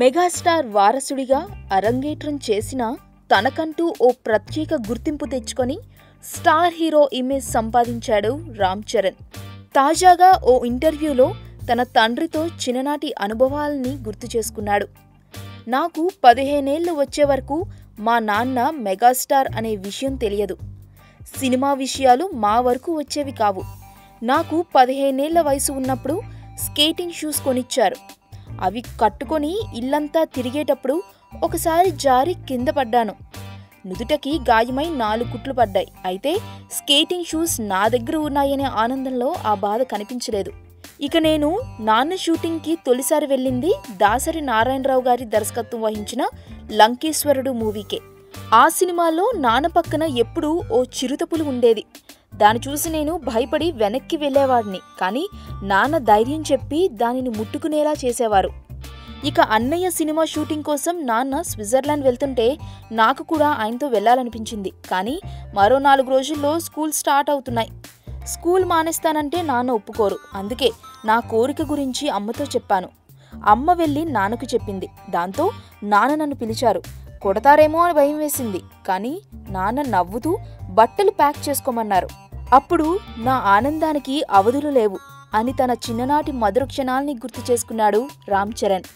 Megastar వారసుడిగా అరంగేట్రం చేసిన తనకంటూ ఓ ప్రత్యేక గుర్తింపు తెచ్చుకొని స్టార్ హీరో ఇమేజ్ సంపాదించాడు రామ్ చరణ్. తాజాగా ఓ ఇంటర్వ్యూలో తన తండ్రితో చిన్ననాటి అనుభవాల్ని గుర్తు చేసుకున్నాడు. నాకు 15 ఏళ్లు వచ్చే వరకు మా నాన్న మెగాస్టార్ అనే విషయం తెలియదు. సినిమా విషయాలు మా వరకు వచ్చేవి కావు. నాకు 15 ఏళ్ల వయసు ఉన్నప్పుడు స్కేటింగ్ షూస్ కొనిచ్చారు. అవి కట్టుకొని ఇల్లంతా తిరిగేటప్పుడు ఒకసారి జారి కింద పడ్డాను. నుదుటకి గాయమై 4 కుట్లు పడ్డాయి. అయితే స్కేటింగ్ షూస్ నా దగ్గర ఉన్నాయనే ఆనందంలో ఆ బాధ కనిపించలేదు. ఇక నేను నాన్న షూటింగ్కి తొలిసారి వెళ్ళింది దాసరి నారాయణరావు గారి దర్శకత్వం వహించిన లంకేశ్వరుడు మూవీకే. ఆ సినిమాలో నాన్న పక్కన ఎప్పుడూ ఓ చిరుతపులి ఉండేది. దాన్ని చూసి నేను భయపడి వెనక్కి వెళ్ళేవాడిని. కానీ నాన్న ధైర్యం చెప్పి దానిని ముట్టుకునేలా చేసేవారు. ఇక అన్నయ్య సినిమా షూటింగ్ కోసం నాన్న స్విట్జర్లాండ్ వెళ్తుంటే నాకు కూడా ఆయనతో వెళ్ళాలనిపించింది. కానీ మరో 4 రోజుల్లో స్కూల్ స్టార్ట్ అవుతున్నాయి. స్కూల్ మానేస్తానంటే నాన్న ఒప్పుకోరు. అందుకే నా కోరిక గురించి అమ్మతో చెప్పాను. అమ్మ వెళ్ళి నాన్నకు చెప్పింది. దాంతో నాన్న నన్ను పిలిచారు. కొడతారేమో అని భయం వేసింది. కానీ నాన్న నవ్వుతూ బట్టలు ప్యాక్ చేసుకోమన్నారు. అప్పుడు నా ఆనందానికి అవధులు లేవు అని తన చిన్ననాటి మధుర క్షణాల్ని గుర్తు చేసుకున్నాడు రామ్ చరణ్.